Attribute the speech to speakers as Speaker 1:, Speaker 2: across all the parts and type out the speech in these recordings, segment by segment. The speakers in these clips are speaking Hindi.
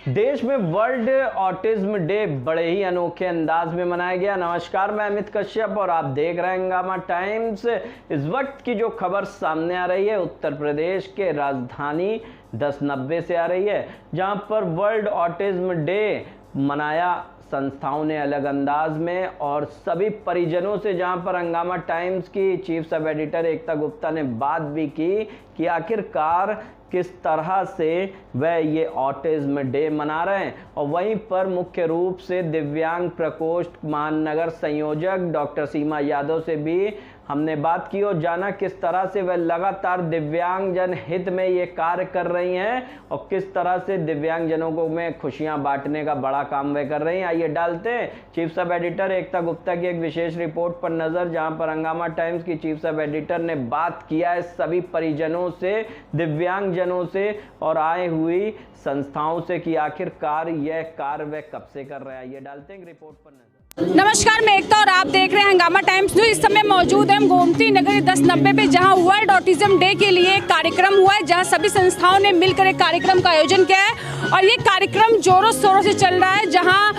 Speaker 1: देश में वर्ल्ड ऑटिज्म डे बड़े ही अनोखे अंदाज में मनाया गया। नमस्कार, मैं अमित कश्यप और आप देख रहे हैं हंगामा टाइम्स। इस वक्त की जो खबर सामने आ रही है उत्तर प्रदेश के राजधानी 1090 से आ रही है, जहां पर वर्ल्ड ऑटिज्म डे मनाया संस्थाओं ने अलग अंदाज में, और सभी परिजनों से जहां पर हंगामा टाइम्स की चीफ सब एडिटर एकता गुप्ता ने बात भी की कि आखिरकार किस तरह से वह ये ऑटिज्म डे मना रहे हैं। और वहीं पर मुख्य रूप से दिव्यांग प्रकोष्ठ महानगर संयोजक डॉक्टर सीमा यादव से भी हमने बात की और जाना किस तरह से वह लगातार दिव्यांग जन हित में ये कार्य कर रही हैं और किस तरह से दिव्यांग जनों को में खुशियां बांटने का बड़ा काम वह कर रही हैं। आइए डालते हैं चीफ सब एडिटर एकता गुप्ता की एक विशेष रिपोर्ट पर नजर, जहां पर हंगामा टाइम्स की चीफ सब एडिटर ने बात किया है सभी परिजनों से, दिव्यांग जनों से और आए हुई संस्थाओं से कि आखिरकार यह कार्य वह कब से कर रहा है। ये डालते हैं रिपोर्ट पर नजर।
Speaker 2: नमस्कार, मैं एकता और आप देख रहे हैं हंगामा टाइम्स न्यूज। इस समय मौजूद है हम गोमती नगर 1090 पे, जहां वर्ल्ड ऑटिज्म डे के लिए एक कार्यक्रम हुआ है, जहां सभी संस्थाओं ने मिलकर एक कार्यक्रम का आयोजन किया है और ये कार्यक्रम जोरों शोरों से चल रहा है, जहां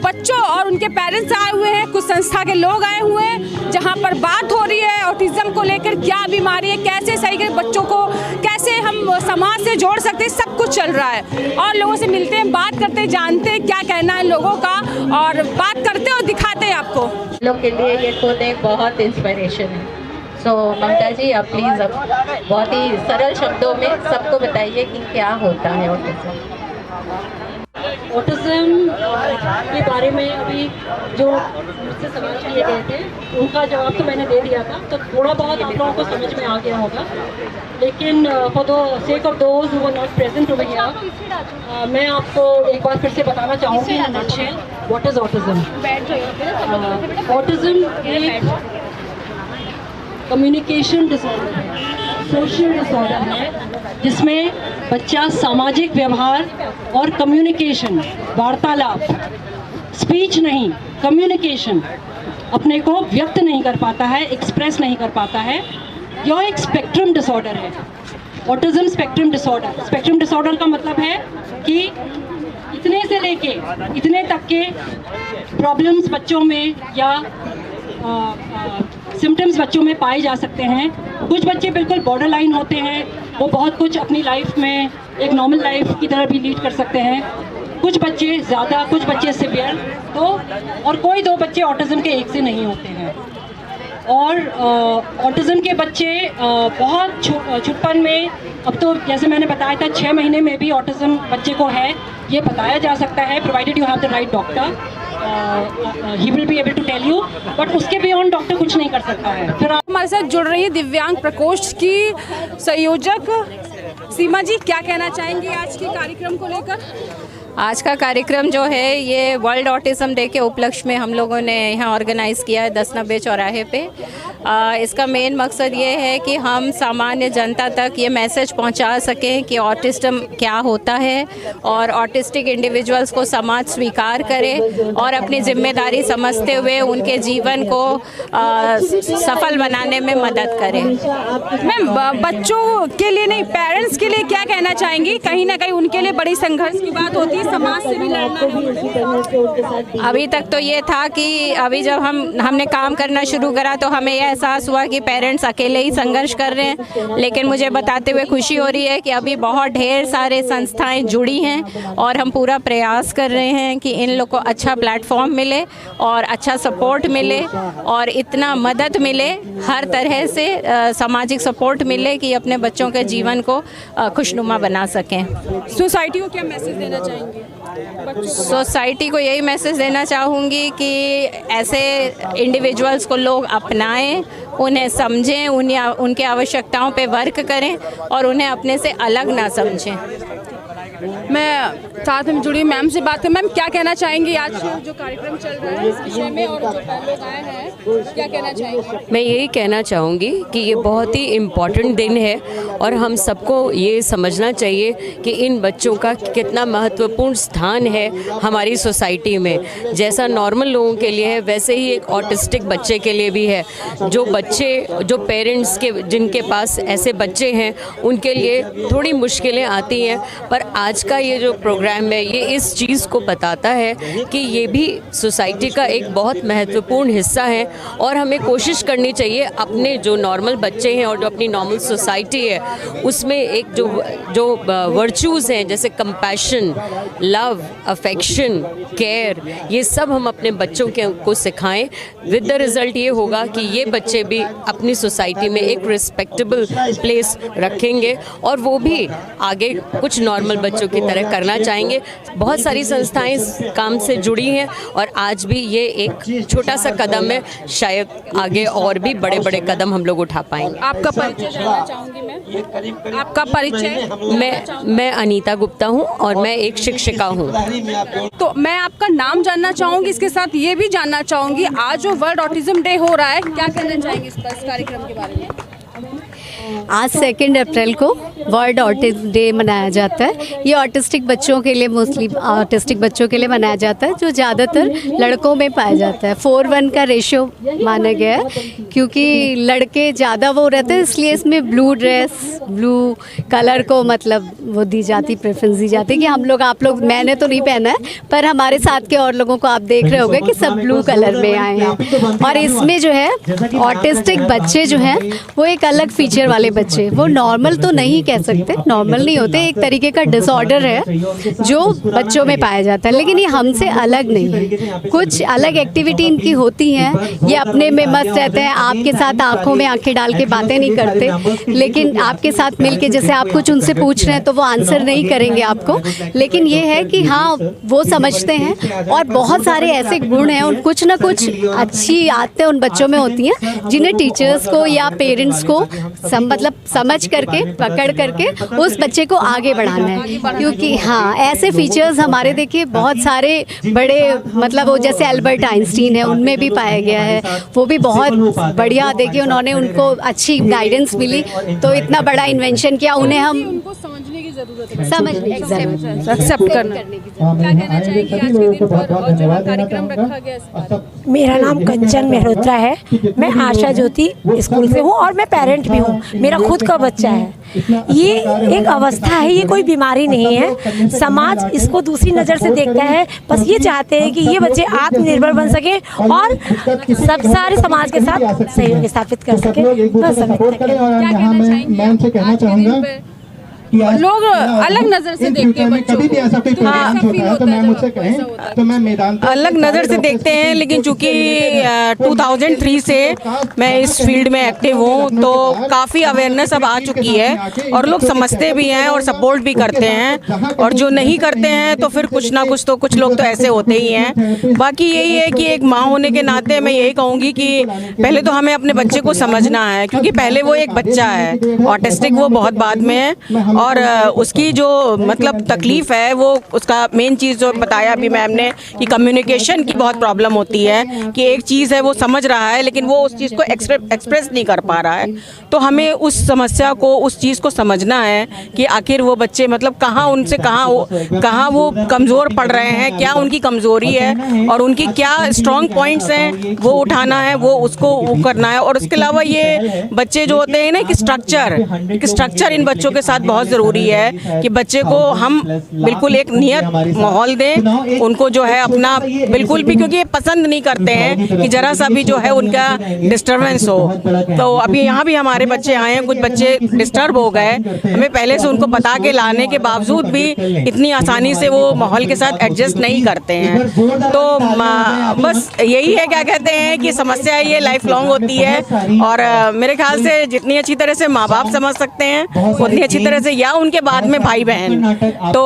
Speaker 2: बच्चों और उनके पेरेंट्स आए हुए हैं, कुछ संस्था के लोग आए हुए हैं, जहां पर बात हो रही है ऑटिज्म को लेकर, क्या बीमारी है, कैसे सही कर बच्चों को कैसे हम समाज से जोड़ सकते हैं, सब कुछ चल रहा है। और लोगों से मिलते हैं, बात करते हैं, जानते हैं क्या कहना है लोगों का और बात करते हैं और दिखाते हैं आपको।
Speaker 3: लोग के लिए ये खुद एक बहुत इंस्पिरेशन है। सो ममता जी, आप प्लीज़ अब बहुत ही सरल शब्दों में सबको बताइए कि क्या होता है
Speaker 4: ऑटिज्म के बारे में अभी जो मुझसे सवाल किए गए थे उनका जवाब तो मैंने दे दिया था, तो थोड़ा बहुत आप लोगों को समझ में आ गया होगा। लेकिन for the sake of those who were not present over here, मैं आपको एक बार फिर से बताना चाहूँगी in nutshell what is autism. Autism एक कम्युनिकेशन डिसऑर्डर है, सोशल डिसऑर्डर है, जिसमें बच्चा सामाजिक व्यवहार और कम्युनिकेशन, वार्तालाप, स्पीच नहीं, कम्युनिकेशन, अपने को व्यक्त नहीं कर पाता है, एक्सप्रेस नहीं कर पाता है। यह एक स्पेक्ट्रम डिसऑर्डर है, autism spectrum disorder. Spectrum disorder का मतलब है कि इतने से लेके इतने तक के प्रॉब्लम्स बच्चों में या सिम्टम्स बच्चों में पाए जा सकते हैं। कुछ बच्चे बिल्कुल बॉर्डर लाइन होते हैं, वो बहुत कुछ अपनी लाइफ में एक नॉर्मल लाइफ की तरह भी लीड कर सकते हैं। कुछ बच्चे ज़्यादा, कुछ बच्चे सिवियर, तो और कोई दो बच्चे ऑटिज्म के एक से नहीं होते हैं। और ऑटिज्म के बच्चे बहुत छुपन में, अब तो जैसे मैंने बताया था 6 महीने में भी ऑटिज्म बच्चे को है, ये बताया जा सकता है, provided you have the right doctor, he will be able to tell you, but उसके बियॉन्ड डॉक्टर कुछ नहीं कर सकता है। फिर
Speaker 2: हमारे साथ जुड़ रही है दिव्यांग प्रकोष्ठ की संयोजक सीमा जी, क्या कहना चाहेंगी आज के कार्यक्रम को लेकर?
Speaker 5: आज का कार्यक्रम जो है ये वर्ल्ड ऑटिज्म डे के उपलक्ष्य में हम लोगों ने यहाँ ऑर्गेनाइज़ किया है 1090 चौराहे पे। इसका मेन मकसद ये है कि हम सामान्य जनता तक ये मैसेज पहुँचा सकें कि ऑटिज्म क्या होता है और ऑटिस्टिक इंडिविजुअल्स को समाज स्वीकार करे और अपनी जिम्मेदारी समझते हुए उनके जीवन को सफल बनाने में मदद करें।
Speaker 2: मैम, बच्चों के लिए नहीं, पेरेंट्स के लिए क्या कहना चाहेंगी? कहीं ना कहीं उनके लिए बड़ी संघर्ष की बात होती है, समाज से भी लड़ना है।
Speaker 5: अभी तक तो ये था कि अभी जब हमने काम करना शुरू करा तो हमें यह एहसास हुआ कि पेरेंट्स अकेले ही संघर्ष कर रहे हैं, लेकिन मुझे बताते हुए खुशी हो रही है कि अभी बहुत ढेर सारे संस्थाएं जुड़ी हैं और हम पूरा प्रयास कर रहे हैं कि इन लोग को अच्छा प्लेटफॉर्म मिले और अच्छा सपोर्ट मिले और इतना मदद मिले, हर तरह से सामाजिक सपोर्ट मिले कि अपने बच्चों के जीवन को खुशनुमा बना सकें।
Speaker 2: सोसाइटी को क्या मैसेज देना चाहेंगे?
Speaker 5: सोसाइटी को यही मैसेज देना चाहूँगी कि ऐसे इंडिविजुअल्स को लोग अपनाएं, उन्हें समझें, उनके आवश्यकताओं पे वर्क करें और उन्हें अपने से अलग ना समझें।
Speaker 2: मैं साथ में जुड़ी मैम से बात करें। मैम, क्या कहना चाहेंगी आज जो कार्यक्रम चल रहा है इस विषय में, और जो लोग आए हैं क्या कहना चाहेंगे?
Speaker 6: मैं यही कहना चाहूँगी कि ये बहुत ही इम्पॉर्टेंट दिन है और हम सबको ये समझना चाहिए कि इन बच्चों का कितना महत्वपूर्ण स्थान है हमारी सोसाइटी में। जैसा नॉर्मल लोगों के लिए है वैसे ही एक ऑटिस्टिक बच्चे के लिए भी है। जो पेरेंट्स के जिनके पास ऐसे बच्चे हैं उनके लिए थोड़ी मुश्किलें आती हैं, पर आज का ये जो प्रोग्राम है ये इस चीज़ को बताता है कि ये भी सोसाइटी का एक बहुत महत्वपूर्ण हिस्सा है और हमें कोशिश करनी चाहिए अपने जो नॉर्मल बच्चे हैं और जो अपनी नॉर्मल सोसाइटी है उसमें एक जो वर्चूज़ हैं जैसे कंपैशन, लव, अफेक्शन, केयर, ये सब हम अपने बच्चों को सिखाएं। विद द रिज़ल्ट ये होगा कि ये बच्चे भी अपनी सोसाइटी में एक रिस्पेक्टेबल प्लेस रखेंगे और वो भी आगे कुछ नॉर्मल बच्चों की तरह करना चाहेंगे। बहुत सारी संस्थाएं इस काम से जुड़ी हैं और आज भी ये एक छोटा सा कदम है, शायद आगे और भी बड़े बड़े कदम हम लोग उठा पाएंगे।
Speaker 2: आपका परिचय जानना चाहूँगी मैं, आपका परिचय।
Speaker 6: मैं अनीता गुप्ता हूँ और मैं एक शिक्षिका हूँ।
Speaker 2: तो मैं आपका नाम जानना चाहूँगी, इसके साथ ये भी जानना चाहूँगी आज जो वर्ल्ड ऑटिज्म डे हो रहा है, क्या कहना चाहेंगे इस कार्यक्रम के बारे में?
Speaker 7: आज 2 अप्रैल को वर्ल्ड ऑटिज्म डे मनाया जाता है। ये ऑटिस्टिक बच्चों के लिए, मोस्टली ऑटिस्टिक बच्चों के लिए मनाया जाता है, जो ज़्यादातर लड़कों में पाया जाता है। 4:1 का रेशियो माना गया है क्योंकि लड़के ज़्यादा वो रहते हैं, इसलिए इसमें ब्लू ड्रेस, ब्लू कलर को मतलब वो दी जाती, प्रेफरेंस दी जाती है कि हम लोग, आप लोग, मैंने तो नहीं पहना है पर हमारे साथ के और लोगों को आप देख रहे होंगे कि सब ब्लू कलर में आए हैं। और इसमें जो है ऑटिस्टिक बच्चे जो हैं वो एक अलग फीचर वाले बच्चे, वो नॉर्मल तो नहीं कह सकते, नॉर्मल नहीं होते, एक तरीके का डिसऑर्डर है जो बच्चों में पाया जाता है, लेकिन ये हमसे अलग नहीं है। कुछ अलग एक्टिविटी इनकी होती हैं, ये अपने में मस्त रहते हैं, आपके साथ आंखों में आंखें डाल के बातें नहीं करते, लेकिन आपके साथ मिलके जैसे आप कुछ उनसे पूछ रहे हैं तो वो आंसर नहीं करेंगे आपको, लेकिन ये है कि हाँ वो समझते हैं। और बहुत सारे ऐसे गुण हैं, उन कुछ ना कुछ अच्छी आदतें उन बच्चों में होती हैं जिन्हें टीचर्स को या पेरेंट्स को मतलब समझ करके, पकड़ करके उस बच्चे को आगे बढ़ाना है। क्योंकि हाँ ऐसे फीचर्स हमारे देखिए बहुत सारे बड़े, मतलब वो जैसे एल्बर्ट आइंस्टीन है उनमें भी पाया गया है, वो भी बहुत बढ़िया, देखिए उन्होंने, उनको अच्छी गाइडेंस मिली तो इतना बड़ा इन्वेंशन किया। उन्हें हम
Speaker 2: उनको समझने की जरूरत है,
Speaker 7: समझने
Speaker 2: एक्सेप्ट करने की। क्या कहना चाहेंगे आज के दिन पर और जो कार्यक्रम रखा गया इस बार?
Speaker 8: मेरा नाम कंचन मेहरोत्रा है, मैं आशा ज्योति स्कूल से हूँ और मैं पेरेंट भी हूँ, मेरा खुद का बच्चा है। ये एक अवस्था है, ये कोई बीमारी नहीं है। समाज इसको दूसरी नज़र से देखता है, बस ये चाहते हैं कि ये बच्चे आत्मनिर्भर बन सके और सब सारे समाज के साथ सहयोग स्थापित कर सके। बस
Speaker 2: क्या कहना चाहेंगे? लोग अलग नजर से देखते हैं बच्चों को,
Speaker 9: अलग नज़र से देखते हैं, लेकिन चूंकि 2003 से मैं इस फील्ड में एक्टिव हूँ तो काफ़ी अवेयरनेस अब आ चुकी है और लोग समझते भी हैं और सपोर्ट भी करते हैं, और जो नहीं करते हैं तो फिर कुछ ना कुछ, तो कुछ लोग तो ऐसे होते ही हैं। बाकी यही है कि एक माँ होने के नाते मैं यही कहूँगी कि पहले तो हमें अपने बच्चे को समझना है, क्योंकि पहले वो एक बच्चा है, ऑटिस्टिक वो बहुत बाद में है, और उसकी जो मतलब तकलीफ़ है वो, उसका मेन चीज़ जो बताया अभी मैम ने कि कम्युनिकेशन की बहुत प्रॉब्लम होती है, कि एक चीज़ है वो समझ रहा है लेकिन वो उस चीज़ को एक्सप्रेस नहीं कर पा रहा है। तो हमें उस समस्या को, उस चीज़ को समझना है कि आखिर वो बच्चे मतलब कहाँ उनसे कहाँ वो कमज़ोर पड़ रहे हैं, क्या उनकी कमज़ोरी है और उनकी क्या स्ट्रॉन्ग पॉइंट्स हैं, वो उठाना है, वो उसको वो करना है। और उसके अलावा ये बच्चे जो होते हैं ना कि स्ट्रक्चर इन बच्चों के साथ बहुत ज़रूरी है कि बच्चे को हम बिल्कुल एक नियत माहौल दें, उनको जो है अपना बिल्कुल भी, क्योंकि ये पसंद नहीं करते हैं कि जरा सा भी जो है उनका डिस्टर्बेंस हो। तो अभी यहाँ भी हमारे बच्चे आए हैं, कुछ बच्चे डिस्टर्ब हो गए, हमें पहले से उनको बता के लाने के बावजूद भी इतनी आसानी से वो माहौल के साथ एडजस्ट नहीं करते हैं। तो बस यही है, क्या कहते हैं कि समस्या ये लाइफ लॉन्ग होती है, और मेरे ख्याल से जितनी अच्छी तरह से माँ बाप समझ सकते हैं उतनी अच्छी तरह से, या उनके बाद में भाई बहन। तो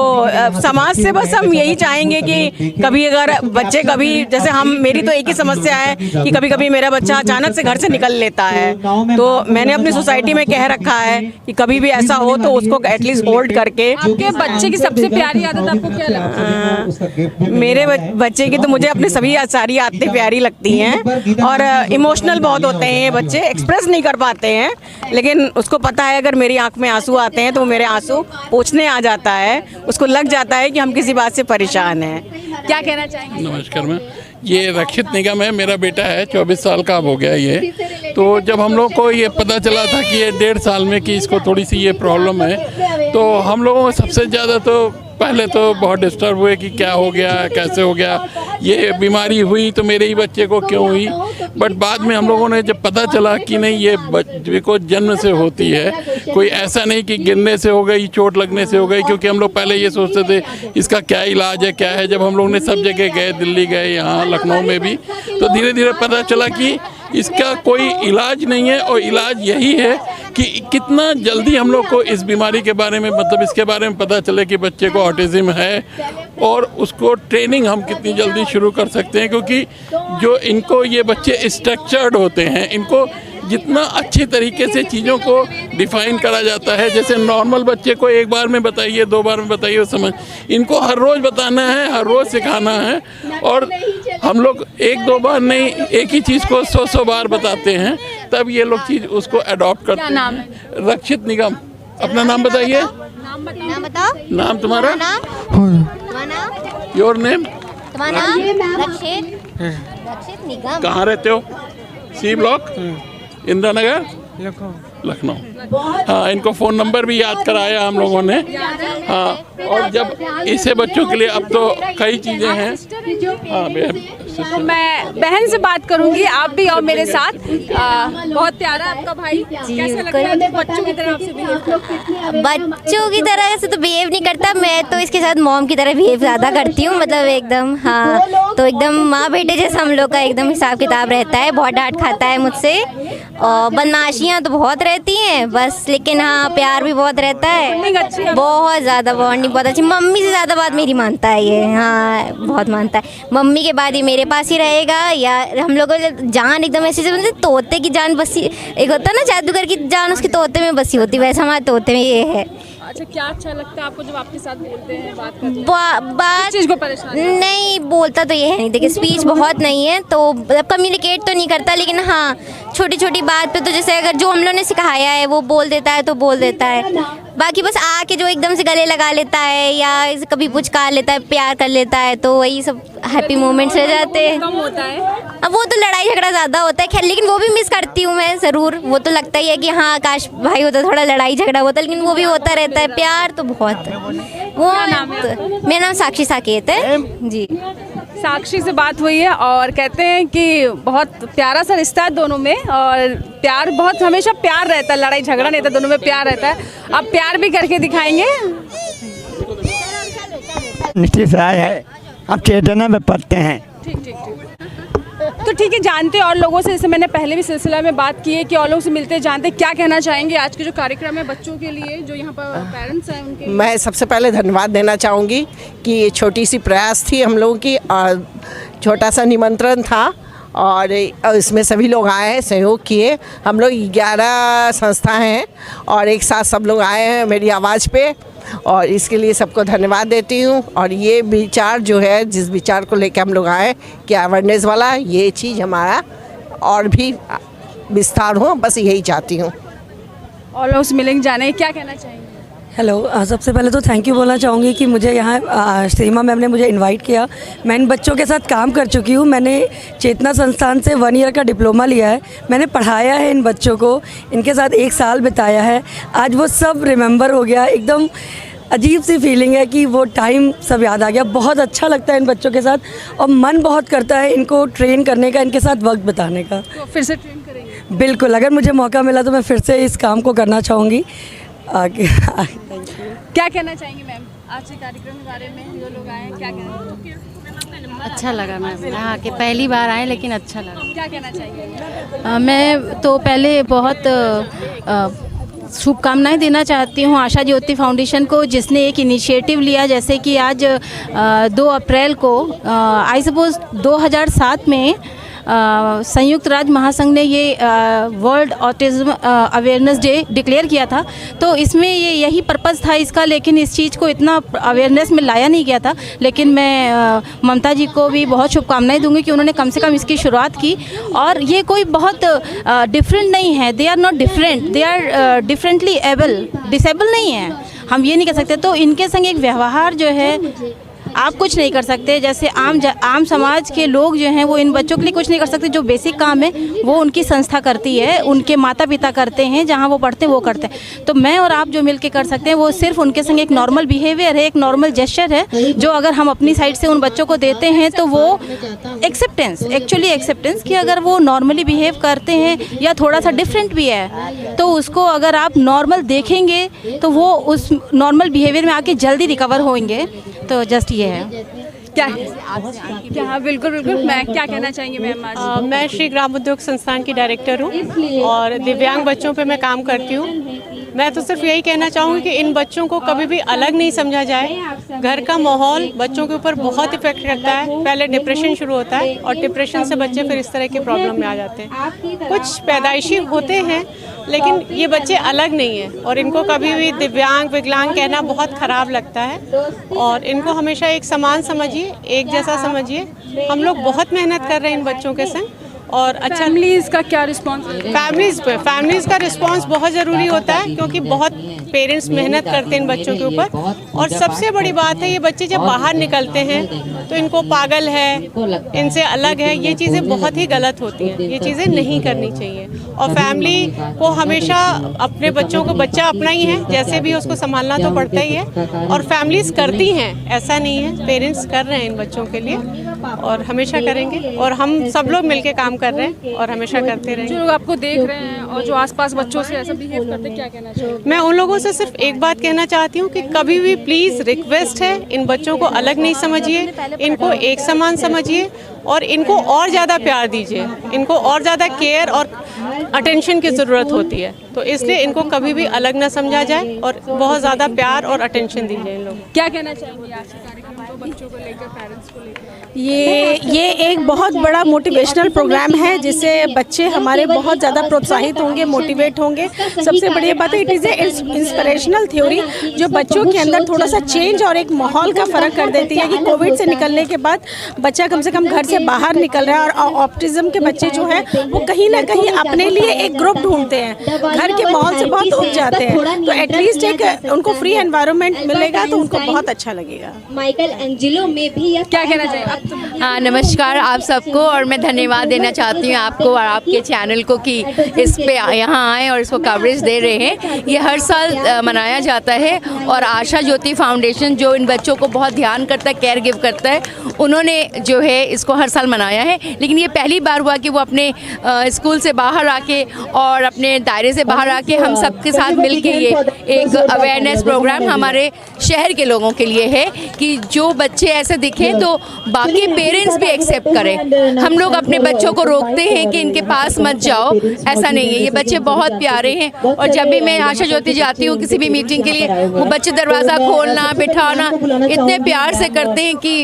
Speaker 9: समाज से बस हम यही चाहेंगे कि कभी अगर बच्चे कभी, जैसे मेरी तो एक ही समस्या है कि कभी कभी मेरा बच्चा अचानक से घर से निकल लेता है, तो मैंने अपनी सोसाइटी में कह रखा है कि कभी भी ऐसा हो तो उसको एटलीस्ट होल्ड करके।
Speaker 2: आपके बच्चे की सबसे प्यारी आदत आपको क्या लगती है?
Speaker 9: मेरे बच्चे की तो मुझे अपनी सभी सारी आदतें प्यारी लगती हैं, और इमोशनल बहुत होते हैं ये बच्चे, एक्सप्रेस नहीं कर पाते हैं, लेकिन उसको पता है अगर मेरी आंख में आंसू आते हैं तो वो मेरे आंसू पोंछने आ जाता है, उसको लग जाता है कि हम किसी बात से परेशान हैं।
Speaker 2: क्या कहना चाहेंगे?
Speaker 10: नमस्कार मैम, ये रक्षित निगम है, मेरा बेटा है, 24 साल का हो गया ये। तो जब हम लोग को ये पता चला था कि ये 1.5 साल में कि इसको थोड़ी सी ये प्रॉब्लम है, तो हम लोगों को सबसे ज़्यादा तो पहले तो बहुत डिस्टर्ब हुए कि क्या हो गया, कैसे हो गया, ये बीमारी हुई तो मेरे ही बच्चे को क्यों हुई। बट बाद में हम लोगों ने जब पता चला कि नहीं, ये बच्चे को जन्म से होती है, कोई ऐसा नहीं कि गिरने से हो गई, चोट लगने से हो गई, क्योंकि हम लोग पहले ये सोचते थे इसका क्या इलाज है, क्या है। जब हम लोग ने सब जगह गए, दिल्ली गए, यहाँ लखनऊ में भी, तो धीरे धीरे पता चला कि इसका कोई इलाज नहीं है। और इलाज यही है कि कितना जल्दी हम लोग को इस बीमारी के बारे में, मतलब इसके बारे में पता चले कि बच्चे को ऑटिज़म है, और उसको ट्रेनिंग हम कितनी जल्दी शुरू कर सकते हैं। क्योंकि जो इनको, ये बच्चे स्ट्रक्चर्ड होते हैं, इनको जितना अच्छे तरीके से चीज़ों को डिफ़ाइन करा जाता है, जैसे नॉर्मल बच्चे को एक बार में बताइए, 2 बार में बताइए, वो समझ, इनको हर रोज़ बताना है, हर रोज़ सिखाना है। और हम लोग 1-2 बार नहीं, एक ही चीज़ को 100 बार बताते हैं, तब ये लोग चीज़ उसको अडॉप्ट करते हैं। रक्षित निगम। अपना नाम बताइए।
Speaker 11: नाम बताओ।
Speaker 10: नाम तुम्हारा?
Speaker 11: नाम?
Speaker 10: Your name?
Speaker 11: तुम्हारा नाम? रक्षित निगम।
Speaker 10: कहाँ रहते हो? C block, Indira Nagar, Lucknow. हाँ, इनको फ़ोन नंबर भी याद कराया हम लोगों ने। हाँ, और जब इसे बच्चों के लिए अब तो कई चीज़ें हैं। हाँ,
Speaker 2: तो मैं बहन से बात करूंगी, आप भी और मेरे साथ। बहुत प्यारा आपका भाई, कैसा लगता है बच्चों की तरह आपसे बिहेव करता है?
Speaker 11: बच्चों की तरह से तो बिहेव नहीं करता, मैं तो इसके साथ मॉम की तरह बिहेव ज़्यादा करती हूँ, मतलब एकदम। हाँ, तो एकदम माँ बेटे जैसा हम लोग का एकदम हिसाब किताब रहता है। बहुत डांट खाता है मुझसे, और बदमाशियाँ तो बहुत रहती हैं बस, लेकिन हाँ प्यार भी बहुत रहता है, बहुत ज़्यादा बॉन्डिंग बहुत अच्छी। मम्मी से ज़्यादा बात मेरी मानता है ये, हाँ बहुत मानता है। मम्मी के बाद ये मेरे पास ही रहेगा, या हम लोग को जान एकदम ऐसे जैसे तोते की जान बसी, एक होता है ना जादूगर की जान उसके तोते में बसी होती, वैसे हमारे तोते में ये है।
Speaker 2: अच्छा, क्या अच्छा लगता है आपको जब आपके साथ बोलते हैं, बात करते हैं?
Speaker 11: बात
Speaker 2: चीज़ को परेशान
Speaker 11: नहीं बोलता तो ये है नहीं, देखिए स्पीच बहुत नहीं है तो कम्युनिकेट तो नहीं करता, लेकिन हाँ छोटी छोटी बात पे तो जैसे अगर जो हम लोगों ने सिखाया है वो बोल देता है तो बोल देता है। बाकी बस आके जो एकदम से गले लगा लेता है या कभी पुचकार लेता है, प्यार कर लेता है, तो वही सब हैप्पी मोमेंट्स रह जाते हैं।
Speaker 2: कम होता है
Speaker 11: अब वो तो लड़ाई झगड़ा ज़्यादा होता है, खैर लेकिन वो भी मिस करती हूँ मैं ज़रूर। वो तो लगता ही है कि हाँ काश भाई होता, थोड़ा लड़ाई झगड़ा होता, लेकिन वो भी होता रहता है। प्यार तो बहुत है। वो मेरा नाम साक्षी साकेत है जी।
Speaker 2: साक्षी से बात हुई है और कहते हैं कि बहुत प्यारा सा रिश्ता है दोनों में, और प्यार बहुत हमेशा प्यार रहता है, लड़ाई झगड़ा नहीं रहता, दोनों में प्यार रहता है। अब प्यार भी करके दिखाएंगे।
Speaker 12: नीतीश राय है, आप चेतना में पढ़ते हैं।
Speaker 2: ठीक ठीक ठीक, तो ठीक है, जानते और लोगों से, जैसे मैंने पहले भी सिलसिला में बात की है कि और लोगों से मिलते जानते, क्या कहना चाहेंगे आज के जो कार्यक्रम है बच्चों के लिए, जो यहाँ पर पेरेंट्स हैं उनके?
Speaker 13: मैं सबसे पहले धन्यवाद देना चाहूँगी कि ये छोटी सी प्रयास थी हम लोगों की, छोटा सा निमंत्रण था और इसमें सभी लोग आए हैं, सहयोग किए। हम लोग 11 संस्था हैं और एक साथ सब लोग आए हैं मेरी आवाज़ पे, और इसके लिए सबको धन्यवाद देती हूँ। और ये विचार जो है, जिस विचार को लेकर हम लोग आए कि अवेयरनेस वाला, ये चीज़ हमारा और भी विस्तार हो, बस यही चाहती हूँ।
Speaker 2: और लोग मिलेंगे, जाने क्या कहना चाहेंगे?
Speaker 14: हेलो, सबसे पहले तो थैंक यू बोलना चाहूँगी कि मुझे यहाँ सीमा मैम ने मुझे इनवाइट किया। मैं इन बच्चों के साथ काम कर चुकी हूँ। मैंने चेतना संस्थान से 1 ईयर का डिप्लोमा लिया है। मैंने पढ़ाया है इन बच्चों को, इनके साथ 1 साल बिताया है। आज वो सब रिमेंबर हो गया, एकदम अजीब सी फीलिंग है कि वो टाइम सब याद आ गया। बहुत अच्छा लगता है इन बच्चों के साथ, और मन बहुत करता है इनको ट्रेन करने का, इनके साथ वक्त बिताने का।
Speaker 2: तो फिर से ट्रेन करेंगे?
Speaker 14: बिल्कुल, अगर मुझे मौका मिला तो मैं फिर से इस काम को करना चाहूँगी। आगे
Speaker 2: क्या कहना चाहेंगे मैम आज के कार्यक्रम के बारे में, जो लोग आए क्या कहना?
Speaker 15: अच्छा लगा मैम, यहाँ के पहली बार आए लेकिन अच्छा लगा।
Speaker 2: क्या कहना चाहिए?
Speaker 15: मैं तो पहले बहुत शुभकामनाएं देना चाहती हूँ आशा ज्योति फाउंडेशन को, जिसने एक इनिशिएटिव लिया। जैसे कि आज 2 अप्रैल को आई सपोज 2007 में संयुक्त राज्य महासंघ ने ये world autism awareness day declare किया था। तो इसमें ये यही पर्पज़ था इसका, लेकिन इस चीज़ को इतना अवेयरनेस में लाया नहीं गया था। लेकिन मैं ममता जी को भी बहुत शुभकामनाएं दूंगी कि उन्होंने कम से कम इसकी शुरुआत की। और ये कोई बहुत डिफरेंट नहीं है, they are not different, they are differently able, disable नहीं है, हम ये नहीं कह सकते। तो इनके संग एक व्यवहार जो है आप कुछ नहीं कर सकते। जैसे आम समाज के लोग जो हैं वो इन बच्चों के लिए कुछ नहीं कर सकते। जो बेसिक काम है वो उनकी संस्था करती है, उनके माता पिता करते हैं, जहाँ वो पढ़ते हैं वो करते हैं। तो मैं और आप जो मिलके कर सकते हैं वो सिर्फ उनके संग एक नॉर्मल बिहेवियर है, एक नॉर्मल जेस्चर है, जो अगर हम अपनी साइड से उन बच्चों को देते हैं तो वो एक्सेप्टेंस, एक्चुअली एक्सेप्टेंस कि अगर वो नॉर्मली बिहेव करते हैं या थोड़ा सा डिफरेंट भी है तो उसको अगर आप नॉर्मल देखेंगे तो वो उस नॉर्मल बिहेवियर में आके जल्दी रिकवर होंगे। तो जस्ट ये है।
Speaker 2: क्या हाँ बिल्कुल बिल्कुल। मैं क्या कहना चाहेंगी मैम आज?
Speaker 16: मैं श्री ग्राम उद्योग संस्थान की डायरेक्टर हूँ और दिव्यांग बच्चों पे मैं काम करती हूँ। मैं तो सिर्फ यही कहना चाहूँगी कि इन बच्चों को कभी भी अलग नहीं समझा जाए। घर का माहौल बच्चों के ऊपर बहुत इफेक्ट करता है। पहले डिप्रेशन शुरू होता है और डिप्रेशन से बच्चे फिर इस तरह की प्रॉब्लम में आ जाते हैं। कुछ पैदाइशी होते हैं लेकिन ये बच्चे अलग नहीं हैं और इनको कभी भी दिव्यांग विकलांग कहना बहुत ख़राब लगता है। और इनको हमेशा एक समान समझिए, एक जैसा समझिए। हम लोग बहुत मेहनत कर रहे हैं इन बच्चों के संग। और अच्छा,
Speaker 2: फैमिलीज़ का क्या रिस्पांस?
Speaker 16: फैमिलीज़ का रिस्पांस बहुत ज़रूरी होता है क्योंकि बहुत पेरेंट्स मेहनत करते हैं इन बच्चों के ऊपर। और सबसे बड़ी बात है ये बच्चे जब बाहर निकलते हैं तो इनको पागल है, इनसे अलग है, ये चीज़ें बहुत ही गलत होती हैं। ये चीज़ें नहीं करनी चाहिए। और फैमिली को हमेशा अपने बच्चों को, बच्चा अपना ही है, जैसे भी उसको संभालना तो पड़ता ही है। और फैमिलीज़ करती हैं, ऐसा नहीं है, पेरेंट्स कर रहे हैं इन बच्चों के लिए और हमेशा करेंगे। और हम सब लोग मिलके काम कर रहे हैं और हमेशा करते रहेंगे।
Speaker 2: जो लोग आपको देख रहे हैं और जो आसपास बच्चों से ऐसा बिहेव करते हैं, क्या कहना चाहिए?
Speaker 16: मैं उन लोगों से सिर्फ एक बात कहना चाहती हूँ कि कभी भी प्लीज़ रिक्वेस्ट है, इन बच्चों को अलग नहीं समझिए, इनको एक समान समझिए और इनको और ज़्यादा प्यार दीजिए। इनको और ज़्यादा केयर और अटेंशन की ज़रूरत होती है। तो इसलिए इनको कभी भी अलग ना समझा जाए और बहुत ज़्यादा प्यार और अटेंशन दीजिए इन लोगों को।
Speaker 2: क्या कहना चाहेंगे आज के कार्यक्रम को, बच्चों को लेकर, पेरेंट्स को लेकर?
Speaker 17: ये एक बहुत बड़ा मोटिवेशनल प्रोग्राम है जिससे बच्चे हमारे बहुत ज़्यादा प्रोत्साहित होंगे, मोटिवेट होंगे। सबसे बड़ी बात है it is a inspirational theory जो बच्चों के अंदर थोड़ा सा चेंज और एक माहौल का फ़र्क कर देती है कि कोविड से निकलने के बाद बच्चा कम से कम घर से बाहर निकल रहा है। और ऑटिज्म के बच्चे जो हैं वो कहीं ना कहीं अपने लिए एक ग्रुप ढूंढते हैं, घर के माहौल से बहुत उब जाते हैं। तो एटलीस्ट एक उनको फ्री एनवायरनमेंट मिलेगा तो उनको बहुत अच्छा लगेगा।
Speaker 11: माइकल एंजेलो में भी
Speaker 2: क्या कहना चाहिए?
Speaker 18: हाँ, नमस्कार आप सबको। और मैं धन्यवाद देना चाहती हूँ आपको और आपके चैनल को कि इस पे यहाँ आए और इसको कवरेज दे रहे हैं। ये हर साल मनाया जाता है और आशा ज्योति फाउंडेशन जो इन बच्चों को बहुत ध्यान करता है, केयर गिव करता है, उन्होंने जो है इसको हर साल मनाया है। लेकिन ये पहली बार हुआ कि वो अपने स्कूल से बाहर आके और अपने दायरे से बाहर आके हम सबके साथ मिलके ये एक अवेयरनेस प्रोग्राम हमारे शहर के लोगों के लिए है कि जो बच्चे ऐसे दिखें तो बाकी पेरेंट्स भी एक्सेप्ट करें। हम लोग अपने बच्चों को रोकते हैं कि इनके पास मत जाओ, ऐसा नहीं है। ये बच्चे बहुत प्यारे हैं और जब भी मैं आशा ज्योति जाती हूँ किसी भी मीटिंग के लिए, वो बच्चे दरवाज़ा खोलना, बिठाना इतने प्यार से करते हैं कि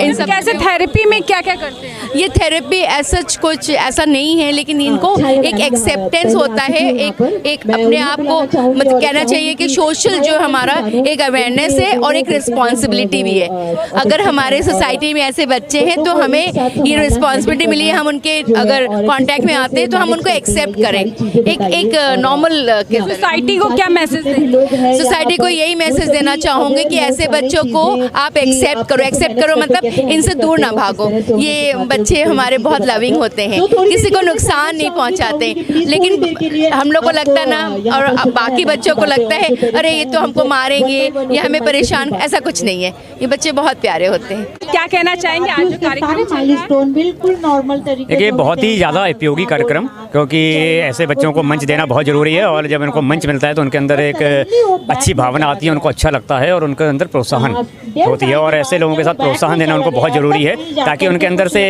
Speaker 18: इन सब।
Speaker 2: कैसे थेरेपी में क्या क्या करते हैं?
Speaker 18: ये थेरेपी ऐसा कुछ ऐसा नहीं है, लेकिन इनको एक एक्सेप्टेंस होता है, एक अपने आप को मतलब कहना चाहिए कि सोशल जो हमारा एक अवेयरनेस है और एक रिस्पॉन्सिबिलिटी भी है। अगर हमारे सोसाइटी में ऐसे बच्चे हैं तो हमें ये रिस्पॉन्सिबिलिटी मिली है, हम उनके अगर कांटेक्ट में आते हैं तो हम उनको एक्सेप्ट करें। एक नॉर्मल
Speaker 2: सोसाइटी को क्या मैसेज दें?
Speaker 18: सोसाइटी को यही मैसेज देना चाहूँगी कि ऐसे बच्चों को आप एक्सेप्ट करो मतलब इनसे दूर ना भागो। ये बच्चे हमारे बहुत लविंग होते हैं, किसी को नुकसान नहीं पहुंचाते। लेकिन हम लोग को लगता है ना, और बाकी बच्चों को लगता है अरे ये तो हमको मारेंगे या हमें परेशान, ऐसा कुछ नहीं है। ये बच्चे बहुत प्यारे होते हैं।
Speaker 2: क्या कहना चाहेंगे आज जो कार्यक्रम
Speaker 19: बिल्कुल नॉर्मल तरीके?
Speaker 20: देखिए, बहुत ही ज़्यादा उपयोगी कार्यक्रम, क्योंकि ऐसे बच्चों को मंच देना बहुत ज़रूरी है। और जब उनको मंच मिलता है तो उनके अंदर एक अच्छी भावना आती है, उनको अच्छा लगता है और उनके अंदर प्रोत्साहन होती है। और ऐसे लोगों के साथ प्रोत्साहन देना उनको बहुत ज़रूरी है ताकि उनके अंदर से,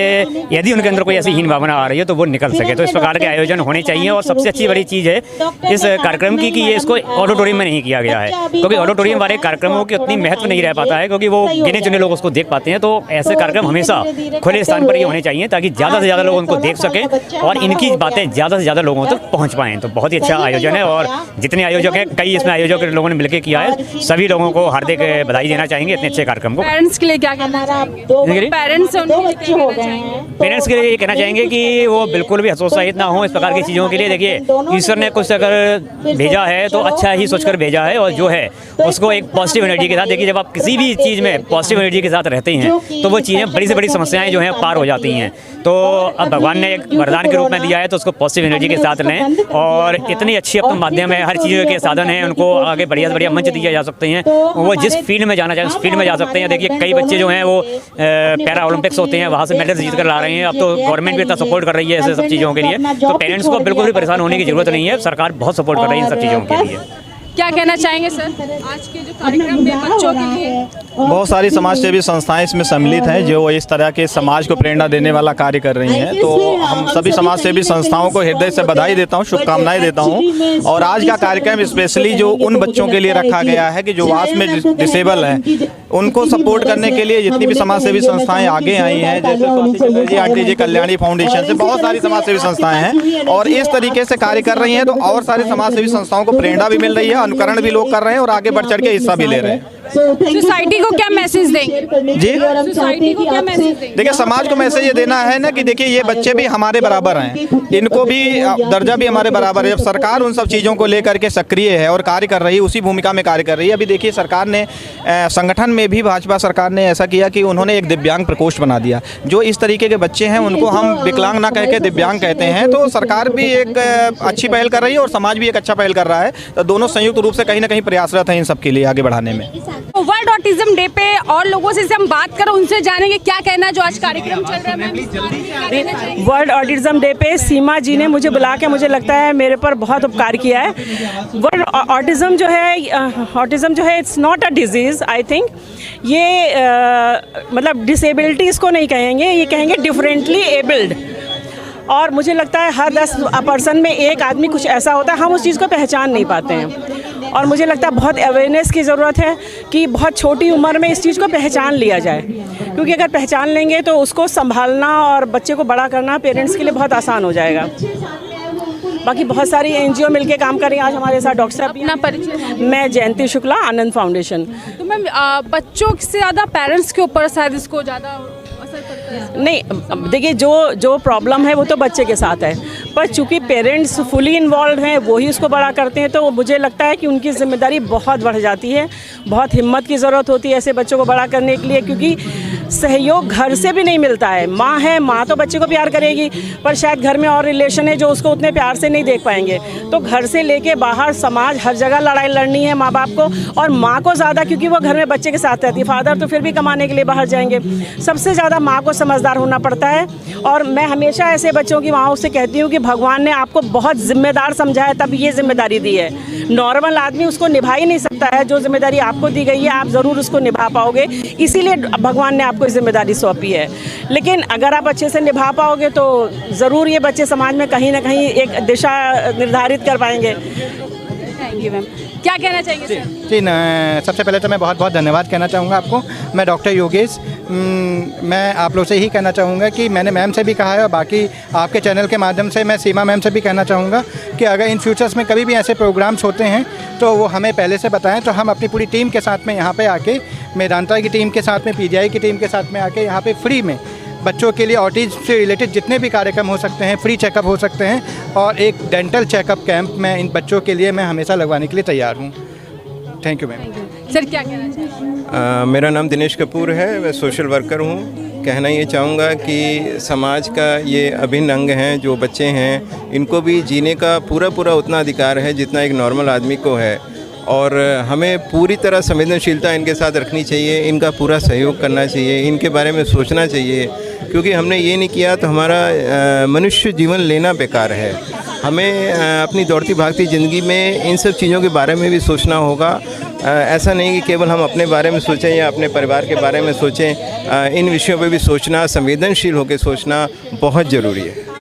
Speaker 20: यदि उनके अंदर कोई ऐसी हीन भावना आ रही है तो वो निकल सके। तो इस प्रकार के आयोजन होने चाहिए। और सबसे अच्छी बड़ी चीज़ है इस कार्यक्रम की कि ये इसको ऑडिटोरियम में नहीं किया गया है, क्योंकि ऑडिटोरियम वाले कार्यक्रमों की उतनी महत्व नहीं रह पाता है, क्योंकि वो गिने चुने लोग उसको देख पाते हैं। तो ऐसे कार्यक्रम हमेशा खुले स्थान पर ही होने चाहिए ताकि ज़्यादा से ज़्यादा लोग उनको देख सकें और इनकी बातें ज़्यादा से ज़्यादा लोगों तक पहुँच पाएँ। तो बहुत ही अच्छा आयोजन है और जितने आयोजक हैं, कई इसमें आयोजक लोगों ने मिलकर किया है, सभी लोगों को हार्दिक बधाई देना चाहेंगे इतने अच्छे कार्यक्रम को।
Speaker 2: पेरेंट्स के लिए क्या कहना चाहेंगे?
Speaker 20: पेरेंट्स के लिए ये कहना चाहेंगे कि वो बिल्कुल भी हतोत्साहित ना हो इस प्रकार की चीज़ों के लिए। देखिए, ईश्वर ने कुछ अगर भेजा है तो अच्छा ही सोचकर भेजा है और जो है उसको एक पॉजिटिव एनर्जी के साथ, देखिए जब आप किसी भी चीज़ चीज़ में पॉजिटिव एनर्जी के साथ रहते हैं तो वो चीज़ें बड़ी से बड़ी समस्याएं जो हैं पार हो जाती हैं। तो अब भगवान ने एक वरदान के रूप में दिया है तो उसको पॉजिटिव एनर्जी के साथ लें, और इतनी अच्छी अब तो माध्यम है, हर चीज़ के साधन हैं, उनको आगे बढ़िया से बढ़िया मंच दिया जा सकते हैं, वो जिस फील्ड में जाना चाहें उस फील्ड में जा सकते हैं। देखिए कई बच्चे जो हैं वो पैरा ओलंपिक्स होते हैं, वहाँ से मेडल जीत कर ला रहे हैं। अब तो गवर्नमेंट भी इतना सपोर्ट कर रही है ऐसे सब चीज़ों के लिए, तो पेरेंट्स को बिल्कुल भी परेशान होने की जरूरत नहीं है, सरकार बहुत सपोर्ट कर रही है इन सब चीज़ों के लिए।
Speaker 2: क्या कहना चाहेंगे सर आज के जो कार्यक्रम में बच्चों के लिए?
Speaker 19: बहुत सारी समाज सेवी संस्थाएं इसमें सम्मिलित हैं जो इस तरह के समाज को प्रेरणा देने वाला कार्य कर रही हैं। तो हम सभी समाज सेवी संस्थाओं को हृदय से बधाई देता हूं, शुभकामनाएं देता हूं। और आज का कार्यक्रम स्पेशली जो उन बच्चों के लिए रखा गया है कि जो वास्तव में डिसेबल हैं, उनको सपोर्ट करने के लिए जितनी भी समाज सेवी संस्थाएं आगे आई हैं, जैसे स्वाति चटर्जी आंटी जी कल्याणी फाउंडेशन से बहुत सारी समाज सेवी संस्थाएं हैं और इस तरीके से कार्य कर रही हैं। तो और सारी समाज सेवी संस्थाओं को प्रेरणा भी मिल रही है, अनुकरण भी लोग कर रहे हैं और आगे बढ़ चढ़ के हिस्सा भी ले रहे हैं।
Speaker 2: सोसाइटी को क्या मैसेज देंगे
Speaker 19: जी?
Speaker 2: सोसाइटी को क्या मैसेज देंगे?
Speaker 19: देखिए समाज को मैसेज ये देना है ना कि देखिए ये बच्चे भी हमारे बराबर हैं, इनको भी दर्जा भी हमारे बराबर है। जब सरकार उन सब चीज़ों को लेकर के सक्रिय है और कार्य कर रही है, उसी भूमिका में कार्य कर रही है। अभी देखिए सरकार ने संगठन में भी भाजपा सरकार ने ऐसा किया कि उन्होंने एक दिव्यांग प्रकोष्ठ बना दिया। जो इस तरीके के बच्चे हैं उनको हम विकलांग ना कह के दिव्यांग कहते हैं। तो सरकार भी एक अच्छी पहल कर रही है और समाज भी एक अच्छा पहल कर रहा है। तो दोनों संयुक्त रूप से कहीं ना कहीं प्रयासरत हैं इन सब के लिए आगे बढ़ाने में।
Speaker 2: वर्ल्ड ऑटिज्म डे पे और लोगों से हम बात करें, उनसे जानेंगे क्या कहना है जो आज कार्यक्रम चल रहा है।
Speaker 17: वर्ल्ड ऑटिज्म डे पे सीमा जी ने मुझे बुला के मुझे लगता है मेरे पर बहुत उपकार किया है। वर्ल्ड ऑटिज्म जो है it's not a disease, I think ये मतलब डिसेबिलिटी इसको नहीं कहेंगे, ये कहेंगे डिफरेंटली एबल्ड। और मुझे लगता है हर 10 पर्सन में एक आदमी कुछ ऐसा होता है, हम उस चीज़ को पहचान नहीं पाते हैं। और मुझे लगता है बहुत अवेयरनेस की ज़रूरत है कि बहुत छोटी उम्र में इस चीज़ को पहचान लिया जाए, क्योंकि अगर पहचान लेंगे तो उसको संभालना और बच्चे को बड़ा करना पेरेंट्स के लिए बहुत आसान हो जाएगा। बाकी बहुत सारी एनजीओ मिलके काम कर रही हैं। आज हमारे साथ डॉक्टर साहब।
Speaker 2: अपना परिचय?
Speaker 17: मैं जयंती शुक्ला, आनंद फाउंडेशन।
Speaker 2: तो मैम बच्चों से ज़्यादा पेरेंट्स के ऊपर शायद इसको ज़्यादा असर पड़ता है?
Speaker 17: नहीं, देखिए जो प्रॉब्लम है वो तो बच्चे के साथ है, पर चूंकि पेरेंट्स फुली इन्वॉल्व हैं, वही उसको बड़ा करते हैं, तो मुझे लगता है कि उनकी जिम्मेदारी बहुत बढ़ जाती है। बहुत हिम्मत की ज़रूरत होती है ऐसे बच्चों को बड़ा करने के लिए, क्योंकि सहयोग घर से भी नहीं मिलता है। माँ है, माँ तो बच्चे को प्यार करेगी, पर शायद घर में और रिलेशन है जो उसको उतने प्यार से नहीं देख पाएंगे। तो घर से लेके बाहर समाज हर जगह लड़ाई लड़नी है माँ बाप को, और माँ को ज़्यादा, क्योंकि वो घर में बच्चे के साथ रहती है। फादर तो फिर भी कमाने के लिए बाहर जाएंगे। सबसे ज़्यादा माँ को समझदार होना पड़ता है। और मैं हमेशा ऐसे बच्चों की माँओं से कहती हूँ कि भगवान ने आपको बहुत जिम्मेदार समझा है, तब ये जिम्मेदारी दी है। नॉर्मल आदमी उसको निभा ही नहीं सकता है। जो जिम्मेदारी आपको दी गई है आप ज़रूर उसको निभा पाओगे, इसीलिए भगवान ने आपको जिम्मेदारी सौंपी है। लेकिन अगर आप अच्छे से निभा पाओगे तो ज़रूर ये बच्चे समाज में कहीं ना कहीं एक दिशा निर्धारित कर पाएंगे।
Speaker 2: Thank you ma'am. क्या कहना चाहेंगे सर?
Speaker 21: जी सबसे पहले तो मैं बहुत बहुत धन्यवाद कहना चाहूँगा आपको। मैं डॉक्टर योगेश, मैं आप लोग से ही कहना चाहूँगा कि मैंने मैम से भी कहा है और बाकी आपके चैनल के माध्यम से मैं सीमा मैम से भी कहना चाहूँगा कि अगर इन फ्यूचर्स में कभी भी ऐसे प्रोग्राम्स होते हैं तो वो हमें पहले से बताएं, तो हम अपनी पूरी टीम के साथ में यहाँ पे आके, मेदांता की टीम के साथ में, पीजीआई की टीम के साथ में आके यहाँ पे फ्री में बच्चों के लिए ऑटिज्म से रिलेटेड जितने भी कार्यक्रम हो सकते हैं, फ्री चेकअप हो सकते हैं। और एक डेंटल चेकअप कैंप में इन बच्चों के लिए मैं हमेशा लगवाने के लिए तैयार हूँ। Thank you ma'am.
Speaker 2: सर क्या कहना चाहिए?
Speaker 22: मेरा नाम दिनेश कपूर है, मैं सोशल वर्कर हूँ। कहना ये चाहूँगा कि समाज का ये अभिन्न अंग हैं जो बच्चे हैं, इनको भी जीने का पूरा उतना अधिकार है जितना एक नॉर्मल आदमी को है। और हमें पूरी तरह संवेदनशीलता इनके साथ रखनी चाहिए, इनका पूरा सहयोग करना चाहिए, इनके बारे में सोचना चाहिए, क्योंकि हमने ये नहीं किया तो हमारा मनुष्य जीवन लेना बेकार है। हमें अपनी दौड़ती भागती ज़िंदगी में इन सब चीज़ों के बारे में भी सोचना होगा। ऐसा नहीं कि केवल हम अपने बारे में सोचें या अपने परिवार के बारे में सोचें, इन विषयों पर भी सोचना, संवेदनशील होकर सोचना बहुत ज़रूरी है।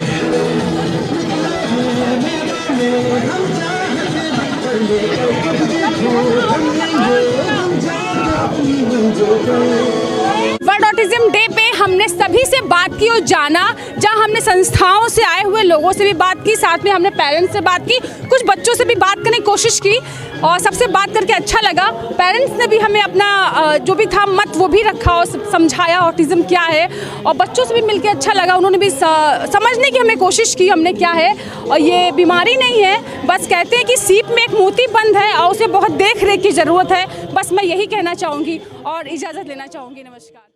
Speaker 2: वर्ल्ड ऑटिज्म डे पे हमने सभी से बात की और जाना, जहां हमने संस्थाओं से आए हुए लोगों से भी बात की, साथ में हमने पेरेंट्स से बात की, कुछ बच्चों से भी बात करने की कोशिश की। और सबसे बात करके अच्छा लगा। पेरेंट्स ने भी हमें अपना जो भी था मत वो भी रखा और समझाया ऑटिज़म क्या है, और बच्चों से भी मिलकर अच्छा लगा। उन्होंने भी समझने की हमें कोशिश की हमने क्या है, और ये बीमारी नहीं है, बस कहते हैं कि सीप में एक मोती बंद है और उसे बहुत देख रेख की ज़रूरत है। बस मैं यही कहना चाहूँगी और इजाज़त लेना चाहूँगी। नमस्कार।